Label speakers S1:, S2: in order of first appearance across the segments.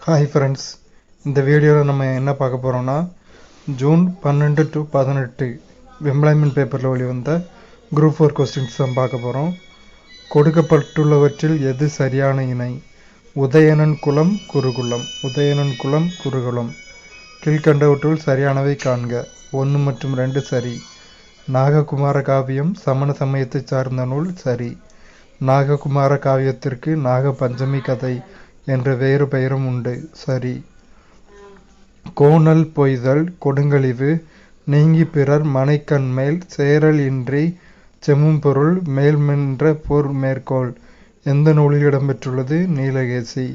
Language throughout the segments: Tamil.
S1: ஹாய் ஃப்ரெண்ட்ஸ், இந்த வீடியோவில் நம்ம என்ன பார்க்க போகிறோம்னா ஜூன் 12 to 18 எம்ப்ளாய்மெண்ட் பேப்பரில் வெளிவந்த குரூப் 4 கொஸ்டின்ஸ் தான் பார்க்க போகிறோம். கொடுக்கப்பட்டுள்ளவற்றில் எது சரியான இணை? உதயணன் குலம் குருகுலம். உதயணன் குலம் குருகுலம். கீழ்கண்டவற்றுள் சரியானவை காண்க. 1 மற்றும் 2 சரி. நாககுமார காவியம் சமண சமயத்தை சார்ந்த நூல் சரி. நாககுமார காவியத்திற்கு நாக பஞ்சமி கதை என்ற வேறு பெயரும் உண்டு சரி. கோணல் பொய்தல் கொடுங்கழிவு நீங்கி பிறர் மனைக்கண்மேல் சேரல் இன்றி செம்மும்பொருள் மேல்மென்ற போர் மேற்கோள் எந்த நூலில் இடம்பெற்றுள்ளது? நீலகேசி.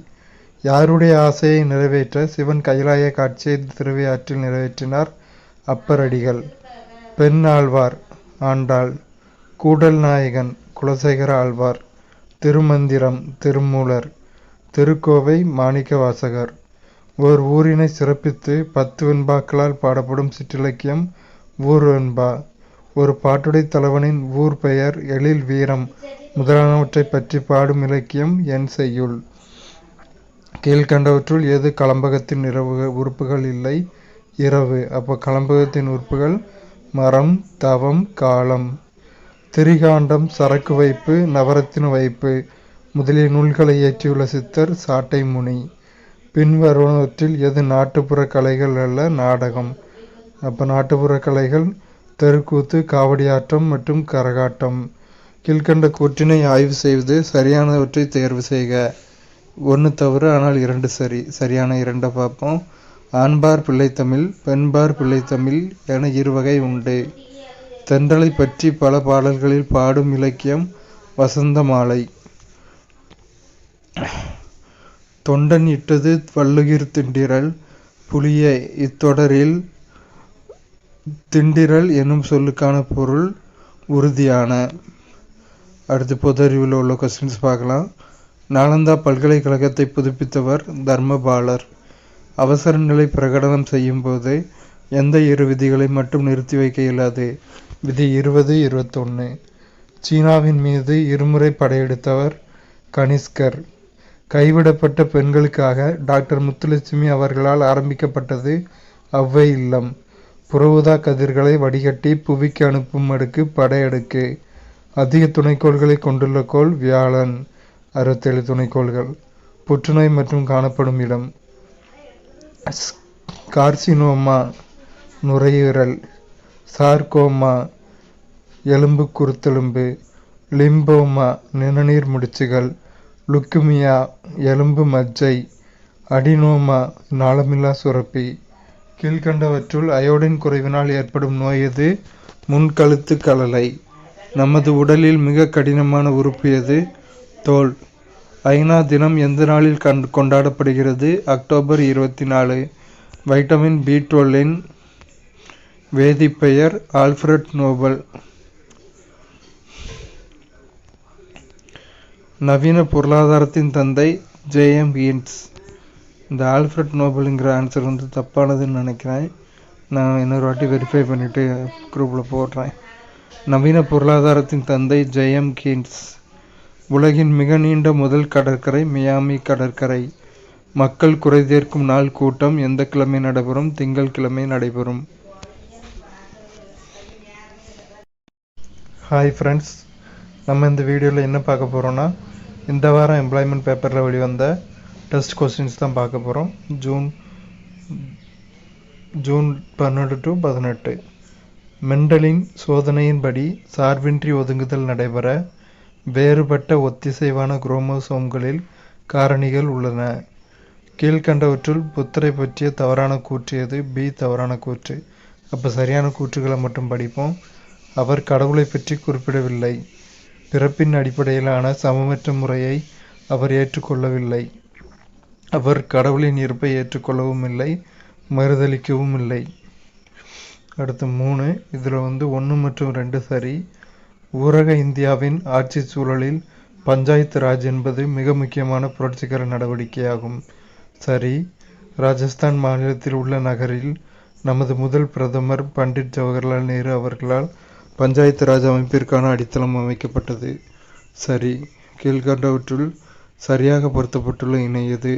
S1: யாருடைய ஆசையை நிறைவேற்ற சிவன் கைலாய காட்சியை திருவையாற்றில் நிறைவேற்றினார்? அப்பரடிகள். பெண் ஆழ்வார் ஆண்டாள். கூடல் நாயகன் குலசேகர ஆழ்வார். திருமந்திரம் திருமூலர். திருக்கோவை மாணிக்க வாசகர். ஓர் ஊரினை சிறப்பித்து 10 வெண்பாக்களால் பாடப்படும் சிற்றிலக்கியம் ஊர் வெண்பா. ஒரு பாட்டுடை தலைவனின் ஊர் பெயர் எழில் வீரம் முதலானவற்றை பற்றி பாடும் இலக்கியம் என் செய்யுள். கீழ்கண்டவற்றுள் எது கலம்பகத்தின் உறுப்புகள் இல்லை? இரவு. அப்போ கலம்பகத்தின் உறுப்புகள் மரம், தவம், காலம். திரிகாண்டம் சரக்கு வைப்பு நவரத்தின வைப்பு முதலிய நூல்களை இயற்றியுள்ள சித்தர் சாட்டை முனி. பின்வருவனவற்றில் எது நாட்டுப்புற கலைகள் அல்ல? நாடகம். அப்போ நாட்டுப்புற கலைகள் தெருக்கூத்து, காவடியாட்டம் மற்றும் கரகாட்டம். கீழ்கண்ட கூற்றினை ஆய்வு செய்வது சரியானவற்றை தேர்வு செய்க. 1 தவறு ஆனால் 2 சரி. சரியான 2 பார்ப்போம். ஆண்பார் பிள்ளைத்தமிழ் பெண்பார் பிள்ளைத்தமிழ் என இருவகை உண்டு. தென்றலை பற்றி பல பாடல்களில் பாடும் இலக்கியம் வசந்த மாலை. தொண்டன் இட்டது வள்ளுகிர் திண்டிறல் புலிய. இத்தொடரில் திண்டிறல் என்னும் சொல்லுக்கான பொருள் உறுதியான. அடுத்து பொது அறிவில் உள்ள கொஸ்டின்ஸ் பார்க்கலாம். நாலந்தா பல்கலைக்கழகத்தை புதுப்பித்தவர் தர்மபாலர். அவசர நிலை பிரகடனம் செய்யும் போது எந்த 2 விதிகளை மட்டும் நிறுத்தி வைக்க இயலாது? விதி 20, 21. சீனாவின் மீது இருமுறை படையெடுத்தவர் கனிஷ்கர். கைவிடப்பட்ட பெண்களுக்காக டாக்டர் முத்துலட்சுமி அவர்களால் ஆரம்பிக்கப்பட்டது ஔவை இல்லம். புறஊதா கதிர்களை வடிகட்டி புவிக்கு அனுப்பும் அடுக்கு படையடுக்கு. அதிக துணைக்கோள்களை கொண்டுள்ள கோள் வியாழன். 67 துணைக்கோள்கள். புற்றுநோய் மற்றும் காணப்படும் இடம். கார்சினோமா நுரையீரல். சார்கோமா எலும்பு குருத்தெலும்பு. லிம்போமா நிணநீர் முடிச்சுகள். லுக்குமியா எலும்பு மஜ்ஜை. அடினோமா நாளமில்லா சுரப்பி. கீழ்கண்டவற்றுள் அயோடின் குறைவினால் ஏற்படும் நோய் எது? முன்கழுத்து கழலை. நமது உடலில் மிக கடினமான உறுப்பு எது? தோல். ஐநா தினம் எந்த நாளில் கொண்டாடப்படுகிறது? அக்டோபர் 24. வைட்டமின் B12 வேதிப்பெயர் ஆல்ஃபிரட் நோபல். நவீன பொருளாதாரத்தின் தந்தை J.M. கீன்ஸ். இந்த ஆல்ஃபிரட் நோபலுங்கிற ஆன்சர் தப்பானதுன்னு நினைக்கிறேன். நான் இன்னொரு வாட்டி வெரிஃபை பண்ணிவிட்டு குரூப்பில் போடுறேன். நவீன பொருளாதாரத்தின் தந்தை J.M. கீன்ஸ். உலகின் மிக நீண்ட முதல் கடற்கரை மியாமி கடற்கரை. மக்கள் குறை தீர்க்கும் நாள் கூட்டம் எந்த கிழமை நடைபெறும்? திங்கட்கிழமை நடைபெறும். ஹாய் ஃப்ரெண்ட்ஸ், நம்ம இந்த வீடியோவில் என்ன பார்க்க போகிறோன்னா இந்த வாரம் எம்ப்ளாய்மெண்ட் பேப்பரில் வெளிவந்த டெஸ்ட் கொஸ்டின்ஸ் தான் பார்க்க போகிறோம். June 12 to 18. மெண்டலின் சோதனையின்படி சார்பின்றி ஒதுங்குதல் நடைபெற வேறுபட்ட ஒத்திசைவான குரோமோசோம்களில் காரணிகள் உள்ளன. கீழ்கண்டவற்றுள் புத்தரை பற்றிய தவறான கூற்று எது? பி தவறான கூற்று. அப்போ சரியான கூற்றுகளை மட்டும் படிப்போம். அவர் கடவுளை பற்றி குறிப்பிடவில்லை. பிறப்பின் அடிப்படையிலான சமமற்ற முறையை அவர் ஏற்றுக்கொள்ளவில்லை. அவர் கடவுளின் இருப்பை ஏற்றுக்கொள்ளவும் இல்லை, மறுதளிக்கவும் இல்லை. அடுத்து 3. இதில் 1 மற்றும் 2 சரி. ஊரக இந்தியாவின் ஆட்சி சூழலில் பஞ்சாயத்து ராஜ் என்பது மிக முக்கியமான புரட்சிகர நடவடிக்கையாகும். சரி. ராஜஸ்தான் மாநிலத்தில் உள்ள நகரில் நமது முதல் பிரதமர் பண்டிட் ஜவஹர்லால் நேரு அவர்களால் பஞ்சாயத்து ராஜ் அமைப்பிற்கான அடித்தளம் அமைக்கப்பட்டது. சரி. கீழ்கண்டவற்றுள் சரியாக பொருத்தப்பட்டுள்ள இணை எது?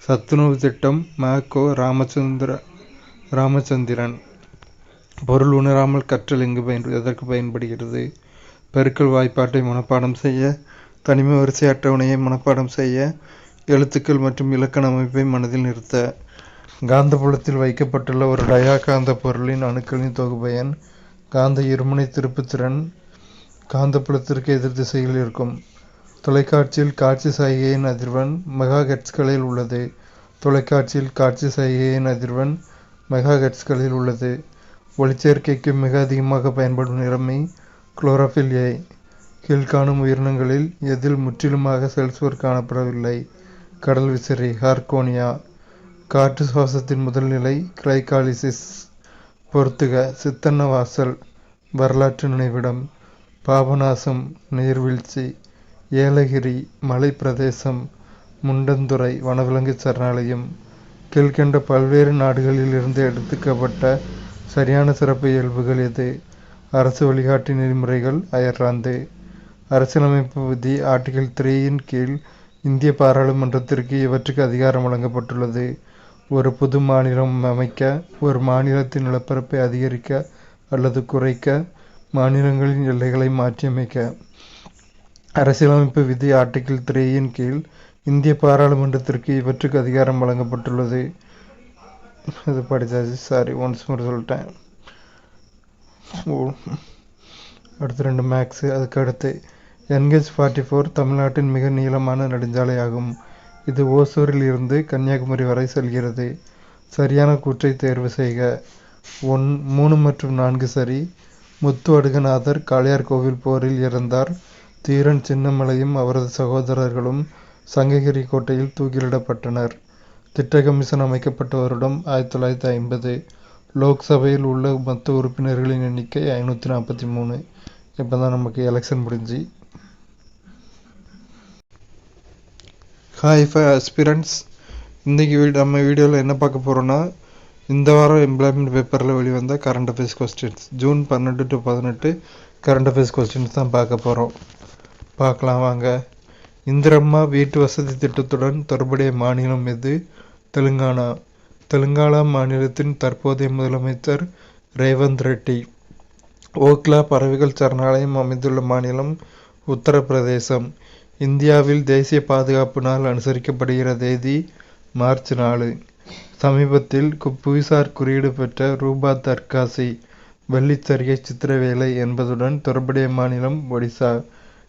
S1: சத்துணவு திட்டம் ம.கோ. ராமச்சந்திரன். பொருள் உணராமல் கற்றல் எதற்கு பயன்படுகிறது? பெருக்கல் வாய்ப்பாட்டை மனப்பாடம் செய்ய, தனிம வரிசை அட்டவணையை மனப்பாடம் செய்ய, எழுத்துக்கள் மற்றும் இலக்கண அமைப்பை மனதில் நிறுத்த. காந்தப்புலத்தில் வைக்கப்பட்டுள்ள ஒரு டயா காந்த பொருளின் அணுக்களின் தொகுபயன். காந்த இருமுனை திருப்புத்திறன் காந்தப்புலத்திற்கு எதிர் திசையில் இருக்கும். தொலைக்காட்சியில் காட்சி சைகையின் அதிர்வெண் மெகாஹெர்ட்ஸ்களில் உள்ளது. தொலைக்காட்சியில் காட்சி சைகையின் அதிர்வெண் மெகாஹெர்ட்ஸ்களில் உள்ளது. ஒளிச்சேர்க்கைக்கு மிக அதிகமாக பயன்படும் நிறமி குளோரோஃபில் ஏ. கீழ்காணும் உயிரினங்களில் எதில் முற்றிலுமாக செல்சுவர் காணப்படவில்லை? கடல் விசிறி ஹார்கோனியா. காற்று சுவாசத்தின் முதல் நிலை கிளைகாலிசிஸ். பொறுத்துக. சித்தன்னவாசல் வரலாற்று நினைவிடம். பாபநாசம் நீர்வீழ்ச்சி. ஏலகிரி மலை பிரதேசம். முண்டந்துறை வனவிலங்கு சரணாலயம். கீழ்கண்ட பல்வேறு நாடுகளில் இருந்து எடுத்துக்கப்பட்ட சரியான சிறப்பு இயல்புகள் எது? அரசு வழிகாட்டி நெறிமுறைகள் அயர்லாந்து. அரசியலமைப்பு விதி ஆர்டிகிள் 3 கீழ் இந்திய பாராளுமன்றத்திற்கு இவற்றுக்கு அதிகாரம் வழங்கப்பட்டுள்ளது. ஒரு புது மாநிலம் அமைக்க, ஒரு மாநிலத்தின் நிலப்பரப்பை அதிகரிக்க அல்லது குறைக்க, மாநிலங்களின் எல்லைகளை மாற்றியமைக்க. அரசியலமைப்பு விதி ஆர்டிகிள் 3 கீழ் இந்திய பாராளுமன்றத்திற்கு இவற்றுக்கு அதிகாரம் வழங்கப்பட்டுள்ளது. இது படித்தாச்சு, ஒன்ஸ் மோர் சொல்லிட்டேன். அடுத்து 2 மேக்ஸு. அதுக்கு அடுத்து NH-44 தமிழ்நாட்டின் மிக நீளமான நெடுஞ்சாலையாகும். இது ஓசூரில் இருந்து கன்னியாகுமரி வரை செல்கிறது. சரியான கூற்றை தேர்வு செய்க. 3 மற்றும் 4 சரி. முத்து அடுகநாதர் காளையார்கோவில் போரில் இறந்தார். தீரன் சின்னமலையும் அவரது சகோதரர்களும் சங்ககிரி கோட்டையில் தூக்கிலிடப்பட்டனர். திட்ட கமிஷன் அமைக்கப்பட்ட வருடம் 1950. லோக்சபையில் உள்ள மொத்த உறுப்பினர்களின் எண்ணிக்கை 543. இப்போ தான் நமக்கு எலெக்ஷன் முடிஞ்சு. ஹாய் ஆஸ்பிரண்ட்ஸ், இன்றைக்கி நம்ம வீடியோவில் என்ன பார்க்க போகிறோன்னா, இந்த வாரம் எம்ப்ளாய்மெண்ட் பேப்பரில் வெளிவந்த current affairs questions, June 12 to 18 current affairs questions தான் பார்க்க போகிறோம். பார்க்கலாம் வாங்க. இந்திரம்மா வீட்டு வசதி திட்டத்துடன் தொடர்புடைய மாநிலம் எது? தெலுங்கானா. தெலுங்கானா மாநிலத்தின் தற்போதைய முதலமைச்சர் ரேவந்த் ரெட்டி. ஓக்லா பறவைகள் சரணாலயம் அமைந்துள்ள மாநிலம் உத்தரப்பிரதேசம். இந்தியாவில் தேசிய பாதுகாப்பு நாள் அனுசரிக்கப்படுகிற தேதி மார்ச் 4. சமீபத்தில் புவிசார் குறியீடு பெற்ற ரூபா தர்காசி வெள்ளிச்சரிகை சித்திரவேலை என்பதுடன் தொடர்புடைய மாநிலம் ஒடிசா.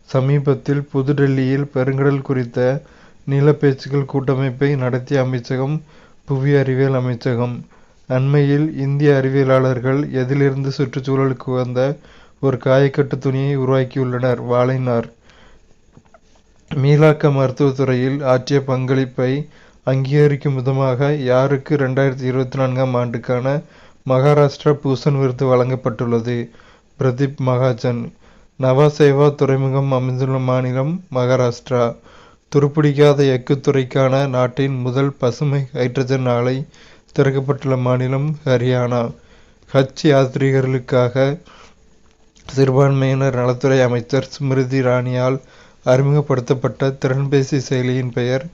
S1: சமீபத்தில் புதுடெல்லியில் பெருங்கடல் குறித்த நீலப்பேச்சுக்கள் கூட்டமைப்பை நடத்திய அமைச்சகம் புவி அறிவியல் அமைச்சகம். அண்மையில் இந்திய அறிவியலாளர்கள் எதிலிருந்து சுற்றுச்சூழலுக்கு உகந்த ஒரு காயக்கட்டு துணியை உருவாக்கியுள்ளனர். வாழைநார். மீளாக்க மருத்துவத்துறையில் ஆற்றிய பங்களிப்பை அங்கீகரிக்கும் விதமாக யாருக்கு 2024 ஆண்டுக்கான மகாராஷ்டிரா பூஷன் விருது வழங்கப்பட்டுள்ளது? பிரதீப் மகாஜன். நவசேவா துறைமுகம் அமைந்துள்ள மாநிலம் மகாராஷ்டிரா. துருப்பிடிக்காத எஃகுத்துறைக்கான நாட்டின் முதல் பசுமை ஹைட்ரஜன் ஆலை திறக்கப்பட்டுள்ள மாநிலம் ஹரியானா. ஹஜ் யாத்ரீகர்களுக்காக சிறுபான்மையினர் நலத்துறை அமைச்சர் ஸ்மிருதி இரானியால் அறிமுகப்படுத்தப்பட்ட திறன்பேசி செயலியின் பெயர்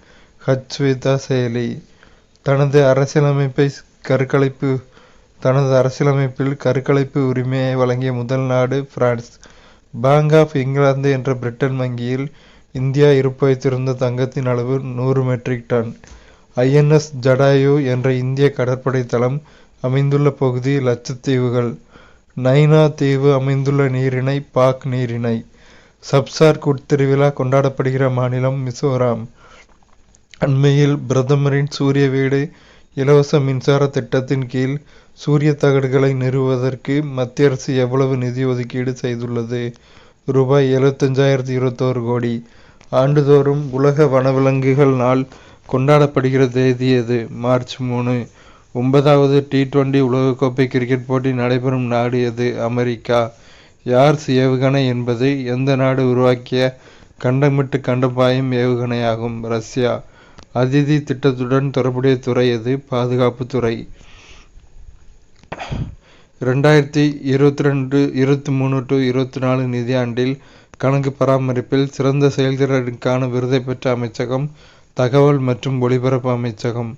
S1: ஹஜ் சுவிதா செயலி. தனது அரசியலமைப்பில் கருக்கலைப்பு உரிமையை வழங்கிய முதல் நாடு பிரான்ஸ். பேங்க் ஆஃப் இங்கிலாந்து என்ற பிரிட்டன் வங்கியில் இந்தியா இருப்பு வைத்திருந்த தங்கத்தின் அளவு 100 மெட்ரிக் டன். INS ஜடாயு என்ற இந்திய கடற்படை தளம் அமைந்துள்ள பகுதி லட்சத்தீவுகள். நைனா தீவு அமைந்துள்ள நீரிணை பாக் நீரிணை. சப்சார் திருவிழா கொண்டாடப்படுகிற மாநிலம் மிசோராம். அண்மையில் பிரதமரின் சூரிய வீடு இலவச மின்சார திட்டத்தின் கீழ் சூரிய தகடுகளை நிறுவுவதற்கு மத்திய அரசு எவ்வளவு நிதி ஒதுக்கீடு செய்துள்ளது? ரூபாய் 75,021 கோடி. ஆண்டுதோறும் உலக வனவிலங்குகள் நாள் கொண்டாடப்படுகிற தேதி எது? மார்ச் 3. 9வது T20 உலகக்கோப்பை கிரிக்கெட் போட்டி நடைபெறும் நாடு எது? அமெரிக்கா. யார்ஸ் ஏவுகணை என்பது எந்த நாடு உருவாக்கிய கண்டமிட்டு கண்டபாயும் ஏவுகணையாகும்? ரஷ்யா. அதிதி திட்டத்துடன் தொடர்புடைய துறை எது? பாதுகாப்புத்துறை. 2023 to 24 நிதியாண்டில் கணக்கு பராமரிப்பில் சிறந்த செயல்திறனுக்கான விருதை பெற்ற அமைச்சகம் தகவல் மற்றும் ஒலிபரப்பு அமைச்சகம்.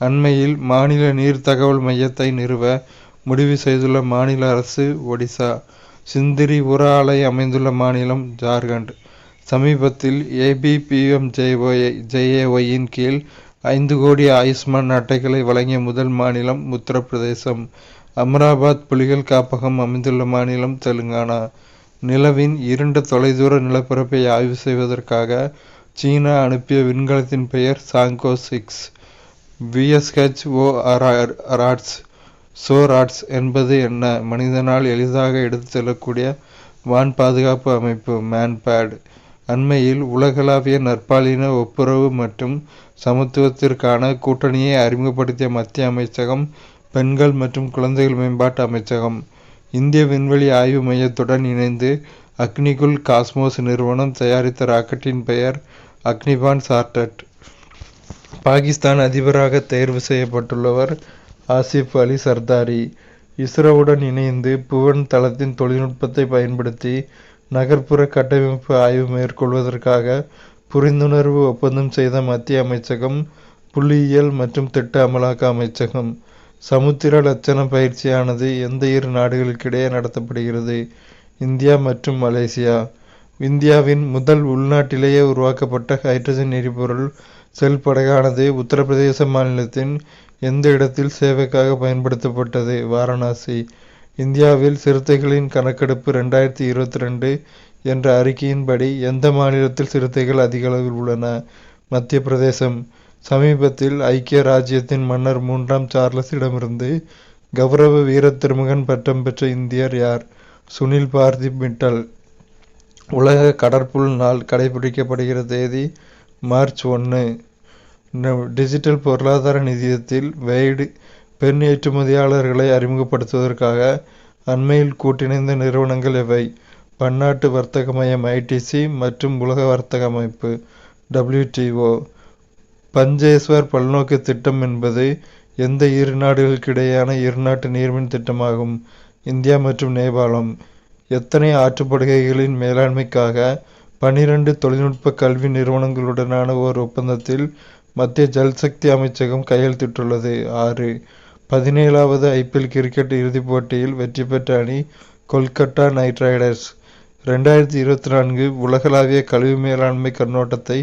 S1: அண்மையில் மாநில நீர் தகவல் மையத்தை நிறுவ முடிவு செய்துள்ள மாநில அரசு ஒடிசா. சிந்திரி உர ஆலை அமைந்துள்ள மாநிலம் ஜார்க்கண்ட். சமீபத்தில் ABPMJAY-இன் கீழ் 5 கோடி ஆயுஷ்மான் அட்டைகளை வழங்கிய முதல் மாநிலம் உத்தரப்பிரதேசம். அமராபாத் புலிகள் காப்பகம் அமைந்துள்ள மாநிலம் தெலுங்கானா. நிலவின் இருண்ட தொலைதூர நிலப்பரப்பை ஆய்வு செய்வதற்காக சீனா அனுப்பிய விண்கலத்தின் பெயர் சாங்கோ 6. VSHORADS என்பது என்ன? மனிதனால் எளிதாக எடுத்து செல்லக்கூடிய வான் பாதுகாப்பு அமைப்பு மேன்பேட். அண்மையில் உலகளாவிய நற்பாலின ஒப்புரவு மற்றும் சமத்துவத்திற்கான கூட்டணியை அறிமுகப்படுத்திய மத்திய அமைச்சகம் பெண்கள் மற்றும் குழந்தைகள் மேம்பாட்டு அமைச்சகம். இந்திய விண்வெளி ஆய்வு மையத்துடன் இணைந்து அக்னிகுல் காஸ்மோஸ் நிறுவனம் தயாரித்த ராக்கெட்டின் பெயர் அக்னிபான் சார்ட்டட். பாகிஸ்தான் அதிபராக தேர்வு செய்யப்பட்டுள்ளவர் ஆசிப் அலி சர்தாரி. இஸ்ரோவுடன் இணைந்து புவன் தளத்தின் தொழில்நுட்பத்தை பயன்படுத்தி நகர்ப்புற கட்டமைப்பு ஆய்வு மேற்கொள்வதற்காக புரிந்துணர்வு ஒப்பந்தம் செய்த மத்திய அமைச்சகம் புள்ளியியல் மற்றும் திட்ட அமலாக்க அமைச்சகம். சமுத்திர லட்சண பயிற்சியானது எந்த 2 நாடுகளுக்கிடையே நடத்தப்படுகிறது? இந்தியா மற்றும் மலேசியா. இந்தியாவின் முதல் உள்நாட்டிலேயே உருவாக்கப்பட்ட ஹைட்ரஜன் எரிபொருள் செல் படகானது உத்தரப்பிரதேச மாநிலத்தின் எந்த இடத்தில் சேவைக்காக பயன்படுத்தப்பட்டது? வாரணாசி. இந்தியாவில் சிறுத்தைகளின் கணக்கெடுப்பு 2022 என்ற அறிக்கையின்படி எந்த மாநிலத்தில் சிறுத்தைகள் அதிக அளவில் உள்ளன? மத்திய பிரதேசம். சமீபத்தில் ஐக்கிய ராஜ்யத்தின் மன்னர் 3ஆம் சார்லஸிடமிருந்து கௌரவ வீர திருமகன் பட்டம் பெற்ற இந்தியர் யார்? சுனில் பார்தீப் மிட்டல். உலக கடற்புல் நாள் கடைபிடிக்கப்படுகிற தேதி மார்ச் 1. டிஜிட்டல் பொருளாதார நிதியத்தில் வெய்டு பெண் ஏற்றுமதியாளர்களை அறிமுகப்படுத்துவதற்காக அண்மையில் கூட்டிணைந்த நிறுவனங்கள் எவை? பன்னாட்டு வர்த்தக மையம் ITC மற்றும் உலக வர்த்தக அமைப்பு WTO. பஞ்சேஸ்வர் பல்நோக்கு திட்டம் என்பது எந்த 2 நாடுகளுக்கிடையேயான இருநாட்டு நீர்மின் திட்டமாகும்? இந்தியா மற்றும் நேபாளம். எத்தனை ஆற்றுப்படுகைகளின் மேலாண்மைக்காக 12 தொழில்நுட்ப கல்வி நிறுவனங்களுடனான ஓர் ஒப்பந்தத்தில் மத்திய ஜல்சக்தி அமைச்சகம் கையெழுத்திட்டுள்ளது? 6. 17வது IPL கிரிக்கெட் இறுதிப் போட்டியில் வெற்றி பெற்ற அணி கொல்கத்தா நைட் ரைடர்ஸ். 2024 உலகளாவிய கழிவு மேலாண்மை கண்ணோட்டத்தை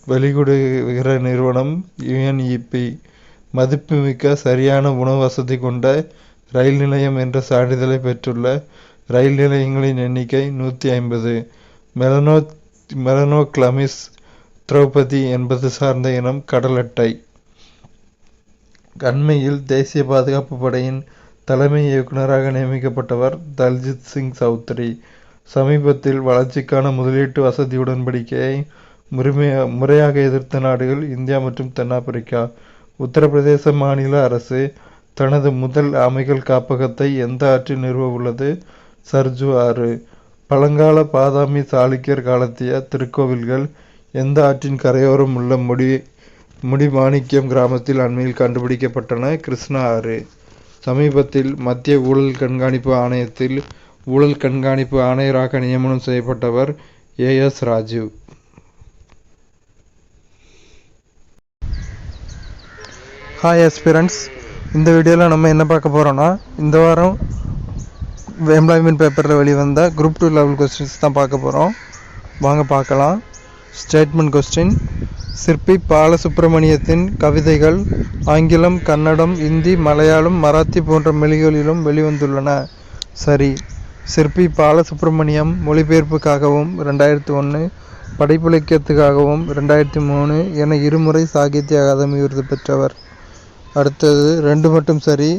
S1: வெளியிடுகிற நிறுவனம் UNEP. மதிப்புமிக்க சரியான உணவு வசதி கொண்ட ரயில் நிலையம் என்ற சான்றிதழை பெற்றுள்ள ரயில் நிலையங்களின் எண்ணிக்கை 150. மெலனோக்ளமிஸ் திரௌபதி என்பது சார்ந்த இனம் கடல் அட்டை. அண்மையில் தேசிய பாதுகாப்பு படையின் தலைமை இயக்குநராக நியமிக்கப்பட்டவர் தல்ஜித் சிங் சௌத்ரி. சமீபத்தில் வளர்ச்சிக்கான முதலீட்டு வசதி உடன்படிக்கையை முறையாக எதிர்த்த நாடுகள் இந்தியா மற்றும் தென்னாப்பிரிக்கா. உத்தரப்பிரதேச மாநில அரசு தனது முதல் ஆமைகள் காப்பகத்தை எந்த ஆற்றில் நிறுவ உள்ளது? சர்ஜு ஆறு. பழங்கால பாதாமி சாளுக்கியர் காலத்திய திருக்கோவில்கள் எந்த ஆற்றின் கரையோரம் உள்ள முடிமாணிக்கம் கிராமத்தில் அண்மையில் கண்டுபிடிக்கப்பட்டன? கிருஷ்ணா ஆறு. சமீபத்தில் மத்திய ஊழல் கண்காணிப்பு ஆணையத்தில் ஊழல் கண்காணிப்பு ஆணையராக நியமனம் செய்யப்பட்டவர் AS ராஜீவ். ஹாய் ஆஸ்பிரண்ட்ஸ், இந்த வீடியோவில் நம்ம என்ன பார்க்க போகிறோன்னா, இந்த வாரம் எம்ப்ளாய்மெண்ட் பேப்பரில் வெளிவந்த குரூப் 2 லெவல் கொஸ்டின்ஸ் தான் பார்க்க போகிறோம். வாங்க பார்க்கலாம். Statement question. சிற்பி பாலசுப்ரமணியத்தின் கவிதைகள் ஆங்கிலம், கன்னடம், இந்தி, மலையாளம், மராத்தி போன்ற மொழிகளிலும் வெளிவந்துள்ளன. சரி. சிற்பி பாலசுப்ரமணியம் மொழிபெயர்ப்புக்காகவும் 2001, படைப்பிலக்கியத்துக்காகவும் 2003 என 2 முறை சாகித்ய அகாதமி விருது பெற்றவர். அடுத்தது 2 மட்டும் சரி.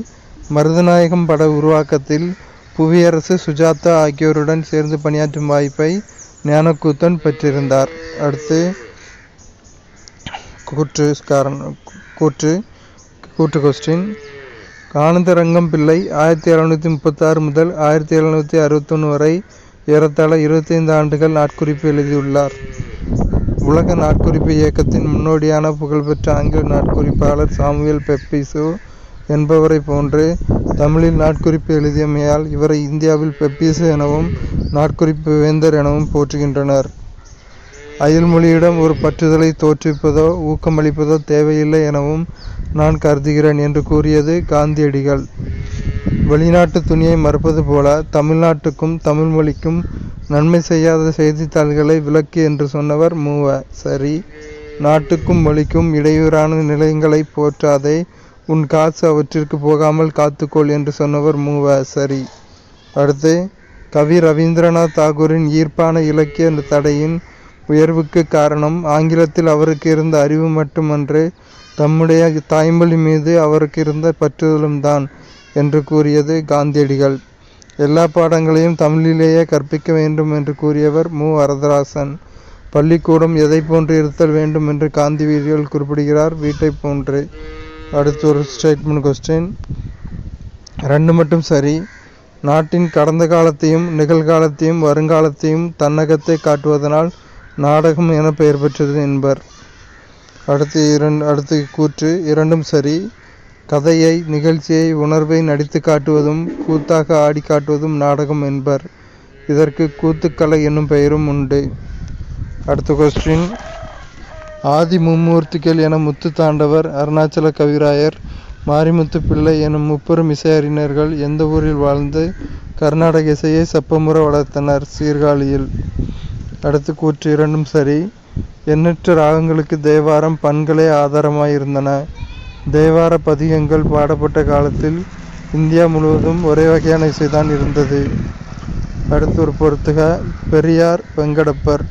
S1: மருதநாயகம் பட உருவாக்கத்தில் புவியரசு, சுஜாதா ஆகியோருடன் சேர்ந்து பணியாற்றும் வாய்ப்பை ஞானக்கூத்தன் பெற்றிருந்தார். அடுத்து கூற்று கொஸ்டின். ஆனந்தரங்கம் பிள்ளை 1736 முதல் 1761 வரை ஏறத்தாழ 25 ஆண்டுகள் நாட்குறிப்பு எழுதியுள்ளார். உலக நாட்குறிப்பு இயக்கத்தின் முன்னோடியான புகழ்பெற்ற ஆங்கில நாட்குறிப்பாளர் சாமுவேல் பெப்பீசு என்பவரை போன்று தமிழில் நாட்குறிப்பு எழுதியமையால் இவரை இந்தியாவில் பெப்பீசு எனவும் நாட்குறிப்பு வேந்தர் எனவும் போற்றுகின்றனர். அயல்மொழியிடம் ஒரு பற்றுதலை தோற்றுவிப்பதோ ஊக்கமளிப்பதோ தேவையில்லை எனவும் நான் கருதுகிறேன் என்று கூறியது காந்தியடிகள். வெளிநாட்டு துணியை மறுப்பது போல தமிழ்நாட்டுக்கும் தமிழ் மொழிக்கும் நன்மை செய்யாத செய்தித்தாள்களை விலக்கு என்று சொன்னவர் மூவ. சரி. நாட்டுக்கும் மொழிக்கும் இடையூறான நிலையங்களை போற்றாதே, உன் காசு அவற்றிற்கு போகாமல் காத்துக்கொள் என்று சொன்னவர் மூவ. சரி. அடுத்து, கவி ரவீந்திரநாத் தாகூரின் ஈர்ப்பான இலக்கிய தடையின் உயர்வுக்கு காரணம் ஆங்கிலத்தில் அவருக்கு இருந்த அறிவு மட்டுமன்று, தம்முடைய தாய்மொழி மீது அவருக்கு இருந்த பற்றுதலும் தான் என்று கூறியது காந்தியடிகள். எல்லா பாடங்களையும் தமிழிலேயே கற்பிக்க வேண்டும் என்று கூறியவர் மு. வரதராசன். பள்ளிக்கூடம் எதை போன்று இருத்தல் வேண்டும் என்று காந்தியடிகள் குறிப்பிடுகிறார், வீட்டை போன்று. அடுத்து ஒரு ஸ்டேட்மெண்ட் கொஸ்டின். 2 மட்டும் சரி. நாட்டின் கடந்த காலத்தையும் நிகழ்காலத்தையும் வருங்காலத்தையும் தன்னகத்தை காட்டுவதனால் நாடகம் என பெயர் பெற்றது என்பர். அடுத்து கூற்று 2ம் சரி. கதையை, நிகழ்ச்சியை, உணர்வை நடித்து காட்டுவதும் கூத்தாக ஆடி காட்டுவதும் நாடகம் என்பர். இதற்கு கூத்துக்கலை என்னும் பெயரும் உண்டு. அடுத்த கொஸ்டின். ஆதி மும்மூர்த்திகள் என முத்து தாண்டவர், அருணாச்சல கவிராயர், மாரிமுத்து பிள்ளை எனும் முப்பெரும் இசையறிஞர்கள் எந்த ஊரில் வாழ்ந்து கர்நாடக இசையை செப்பமுற வளர்த்தனர்? சீர்காழியில். அடுத்து கூற்று 2ம் சரி. எண்ணற்ற ராகங்களுக்கு தேவாரம் பண்களே ஆதாரமாயிருந்தன. தேவார பதிகங்கள் பாடப்பட்ட காலத்தில் இந்தியா முழுவதும் ஒரே வகையான இசைதான் இருந்தது. அடுத்து ஒரு பொறுத்துக. பெரியார் வெங்கடப்பர்,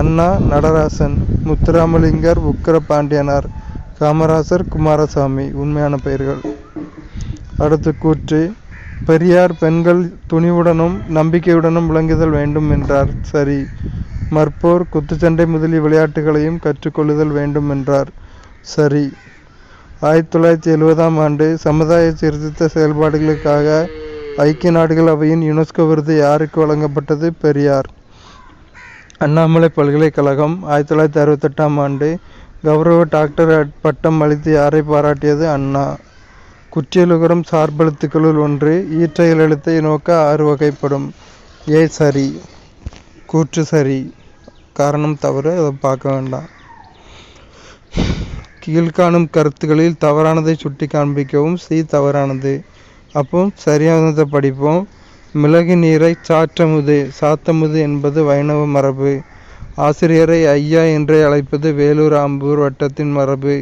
S1: அண்ணா நடராசன், முத்துராமலிங்கர் உக்கிர பாண்டியனார், காமராசர் குமாரசாமி. உண்மையான பெயர்கள். அடுத்து கூற்று. பெரியார் பெண்கள் துணிவுடனும் நம்பிக்கையுடனும் விளங்குதல் வேண்டும் என்றார். சரி. மற்போர், குத்துச்சண்டை முதலிய விளையாட்டுகளையும் கற்றுக்கொள்ளுதல் வேண்டும் என்றார். சரி. 1970ஆம் ஆண்டு சமுதாய சீர்திருத்த செயல்பாடுகளுக்காக ஐக்கிய நாடுகள் அவையின் யுனெஸ்கோ விருது யாருக்கு வழங்கப்பட்டது? பெரியார். அண்ணாமலை பல்கலைக்கழகம் 1968ஆம் ஆண்டு கௌரவ டாக்டர் பட்டம் அளித்து யாரை பாராட்டியது? அண்ணா. குற்றியலுகரம் சார்பெழுத்துக்களுள் ஒன்று. ஈற்றையல் எழுத்தை நோக்க 6 வகைப்படும். ஏ சரி. கூற்று சரி. காரணம் தவறு, அதை பார்க்க வேண்டாம். கீழ்காணும் கருத்துக்களில் தவறானதை சுட்டி காண்பிக்கவும். சி தவறானது. அப்போ சரியானதை படிப்போம். மிளகு நீரை சாத்தமுது என்பது வைணவ மரபு. ஆசிரியரை ஐயா என்றே அழைப்பது வேலூர் ஆம்பூர் வட்டத்தின் மரபு.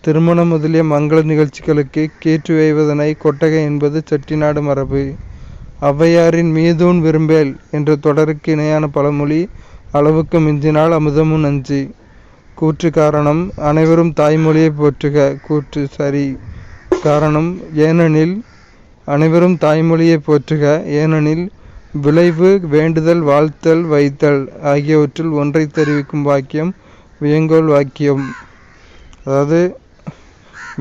S1: திருமணம் முதலிய மங்கள நிகழ்ச்சிகளுக்கு கீற்று வேய்வதனை கொட்டகை என்பது செட்டிநாடு மரபு. ஔவையாரின் மீதூன் விரும்பேல் என்ற தொடருக்கு இணையான பழமொழி அளவுக்கு மிஞ்சினால் அமுதமும் நஞ்சு. கூற்று காரணம். அனைவரும் தாய்மொழியை போற்றுக. கூற்று சரி. காரணம். ஏனெனில் அனைவரும் தாய்மொழியை போற்றுக. ஏனெனில் விளைவு வேண்டுதல், வாழ்த்தல், வைத்தல் ஆகியவற்றில் ஒன்றை தெரிவிக்கும் வாக்கியம் வியங்கோல் வாக்கியம். அதாவது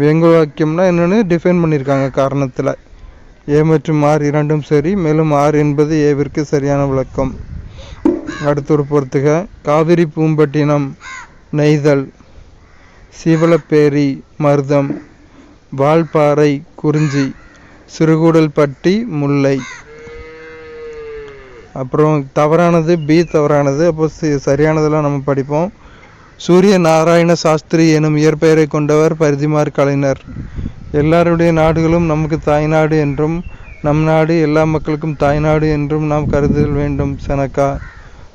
S1: வியங்கோல் வாக்கியம்னா என்னென்னு டிஃபைன் பண்ணியிருக்காங்க காரணத்தில். ஏ மற்றும் ஆர் இரண்டும் சரி. மேலும் ஆர் என்பது ஏவிற்கு சரியான விளக்கம். அடுத்து ஒரு பொறுத்துக. காவிரி பூம்பட்டினம் நெய்தல், சீவலப்பேரி மருதம், வால்பாறை குறிஞ்சி, சிறுகூடல் பட்டி முல்லை. அப்புறம் தவறானது பி தவறானது. அப்போ சரியானதெல்லாம் நம்ம படிப்போம். சூரிய நாராயண சாஸ்திரி எனும் இயற்பெயரை கொண்டவர் பரிதிமார் கலைஞர். எல்லாருடைய நாடுகளும் நமக்கு தாய்நாடு என்றும் நம் நாடு எல்லா மக்களுக்கும் தாய்நாடு என்றும் நாம் கருதுதல் வேண்டும். செனக்கா.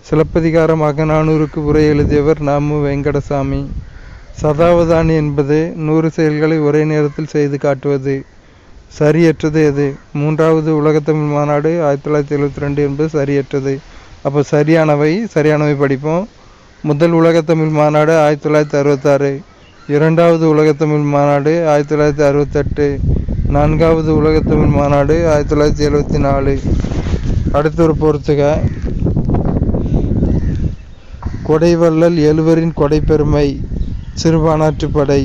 S1: சிலப்பதிகாரம் அகநானூறுக்கு உரை எழுதியவர் மு. வெங்கடசாமி. சதாவதானி என்பது 100 செயல்களை ஒரே நேரத்தில் செய்து காட்டுவது. சரியற்றது எது? 3வது உலகத்தமிழ் மாநாடு 1972 என்பது சரியற்றது. அப்போ சரியானவை படிப்போம். முதல் உலகத்தமிழ் மாநாடு 1966, 2வது உலகத்தமிழ் மாநாடு 1968, 4வது உலகத்தமிழ் மாநாடு 1974. அடுத்து ஒரு பொறுத்துக. கொடைவள்ளல் எழுவரின் கொடைப்பெருமை, சிறுபானாற்றுப்படை,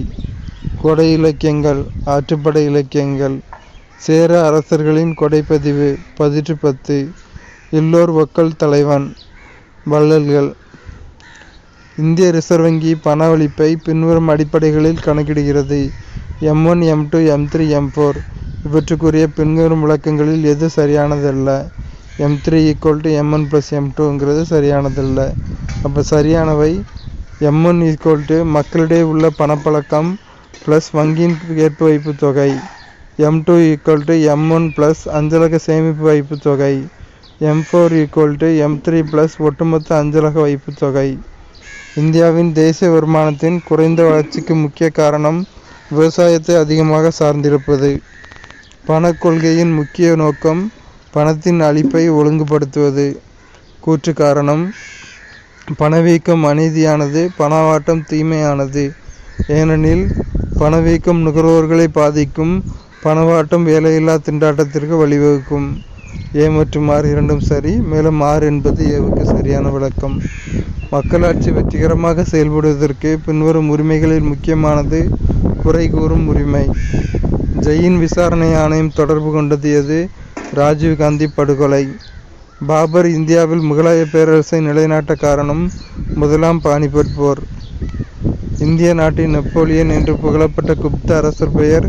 S1: கொடை இலக்கியங்கள், ஆற்றுப்படை இலக்கியங்கள், சேர அரசர்களின் கொடைப்பதிவு, பதிற்று 10, எல்லோர் ஒக்கல் தலைவன், வள்ளல்கள். இந்திய ரிசர்வ் வங்கி பணவளிப்பை பின்வரும் அடிப்படைகளில் கணக்கிடுகிறது. M1, M2, M3, M4. இவற்றுக்குரிய பின்வரும் விளக்கங்களில் எது சரியானதல்ல? M3 = M1 + M2ங்கிறது சரியானதில்லை. அப்போ சரியானவை M1 = மக்களிடையே உள்ள பணப்பழக்கம் ப்ளஸ் வங்கியின் ஏற்பு வைப்பு தொகை. M2 = M1 + அஞ்சலக சேமிப்பு வைப்பு தொகை. M4 = M3 + ஒட்டுமொத்த அஞ்சலக வைப்பு தொகை. இந்தியாவின் தேசிய வருமானத்தின் குறைந்த வளர்ச்சிக்கு முக்கிய காரணம் விவசாயத்தை அதிகமாக சார்ந்திருப்பது. பணக் கொள்கையின் முக்கிய நோக்கம் பணத்தின் அளிப்பை ஒழுங்குபடுத்துவது. கூற்று காரணம்: பணவீக்கம் அநீதியானது, பணவாட்டம் தீமையானது. ஏனெனில் பணவீக்கம் நுகர்வோர்களை பாதிக்கும், பணவாட்டம் வேலையில்லா திண்டாட்டத்திற்கு வழிவகுக்கும். A மற்றும் R இரண்டும் சரி. மேலும் R என்பது Aவுக்கு சரியான விளக்கம். மக்களாட்சி வெற்றிகரமாக செயல்படுவதற்கு பின்வரும் உரிமைகளில் முக்கியமானது குறை கூறும் உரிமை. ஜெயின் விசாரணை ஆணையம் தொடர்பு கொண்டது எது? ராஜீவ்காந்தி படுகொலை. பாபர் இந்தியாவில் முகலாய பேரரசை நிலைநாட்ட காரணம் முதலாம் பானிபட் போர். இந்திய நாட்டின் நெப்போலியன் என்று புகழப்பட்ட குப்த அரசர் பெயர்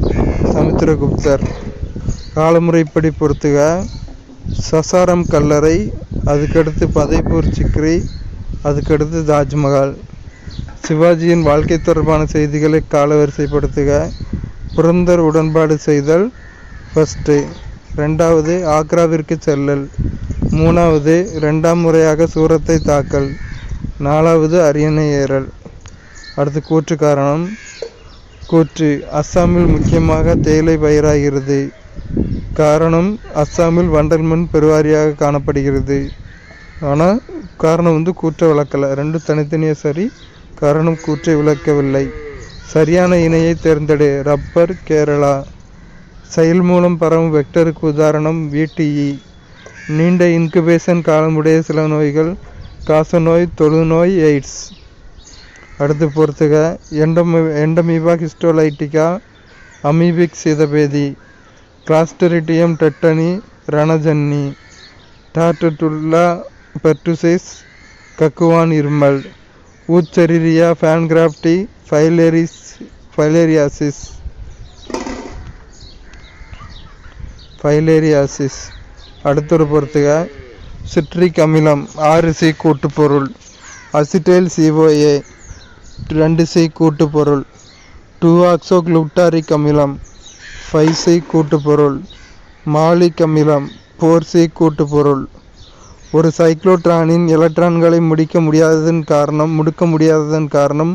S1: சமுத்திரகுப்தர். காலமுறைப்படி பொறுத்துக: சசாரம் கல்லறை, அதுக்கடுத்து பதைப்பூர் சிக்ரி, அதுக்கடுத்து தாஜ்மஹால். சிவாஜியின் வாழ்க்கை தொடர்பான செய்திகளை காலவரிசைப்படுத்துக. புரந்தர் உடன்பாடு செய்தல் ஃபர்ஸ்ட். 2வது ஆக்ராவிற்கு செல்லல். 3வது 2ஆம் முறையாக சூரத்தை தாக்கல். 4வது அரியணை ஏறல். அடுத்து கூற்று காரணம். கூற்று: அஸ்ஸாமில் முக்கியமாக தேயிலை பயிராகிறது. காரணம்: அஸ்ஸாமில் வண்டல் மண் பெருவாரியாக காணப்படுகிறது. ஆனால் காரணம் கூற்றை விளக்கலை. ரெண்டும் தனித்தனியாக சரி. காரணம் கூற்றை விளக்கவில்லை. சரியான இணையை தேர்ந்தெடு. ரப்பர், கேரளா. செயல் மூலம் பரவும் வெக்டருக்கு உதாரணம் VTE. நீண்ட இன்குபேஷன் காலமுடைய சில நோய்கள்: காசநோய், தொழுநோய், எய்ட்ஸ். அடுத்து பொறுத்துக: Entamoeba ஹிஸ்டோலைட்டிகா, amoebic சீதபேதி, Clostridium tetany, ரணஜன்னி, டார்டட்டுல்லா pertussis, கக்குவான் இருமல், ஊச்சரிரியா பான்கிராப்டி, ஃபைலேரியாசிஸ். அடுத்தொரு பொறுத்துக: சிட்ரிக் அமிலம் 6C கூட்டுப்பொருள், அசிட்டைல் COA 2C கூட்டுப்பொருள், 2-ஆக்சோகுளுட்டாரிக் அமிலம் 5C கூட்டுப்பொருள், மாலிக் அமிலம் 4C கூட்டுப்பொருள். ஒரு சைக்ளோட்ரானின் எலக்ட்ரான்களை முடுக்க முடியாததன் காரணம்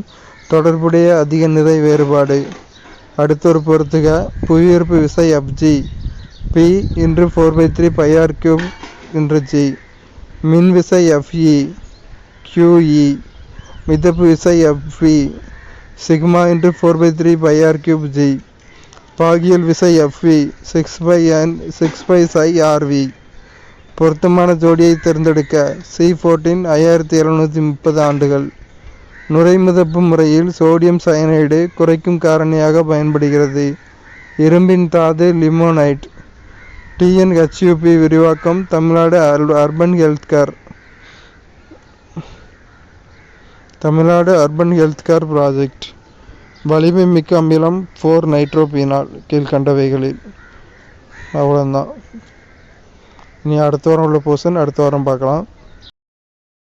S1: தொடர்புடைய அதிக நிறை வேறுபாடு. அடுத்தொரு பொறுத்துக: புவியீர்ப்பு விசை Fg P × 4/3πr³ G. மின்விசை Fe QE. மிதப்பு விசை Fv σ × 4/3πr³ G. பாகியல் விசை Fv 6π∗rv. பொருத்தமான ஜோடியை தேர்ந்தெடுக்க. C14 5730 ஆண்டுகள். நுரைமிதப்பு முறையில் சோடியம் சயனைடு குறைக்கும் காரணியாக பயன்படுகிறது. இரும்பின் தாது லிமோனைட். TNHUP விரிவாக்கம் Tamil Nadu urban health care project. வலிமை மிக்க அமிலம் 4-நைட்ரோபீனால். கீழ்கண்டவைகளில். அவ்வளோதான். இனி அடுத்த வாரம் உள்ள போர்ஷன் அடுத்த வாரம் பார்க்கலாம்.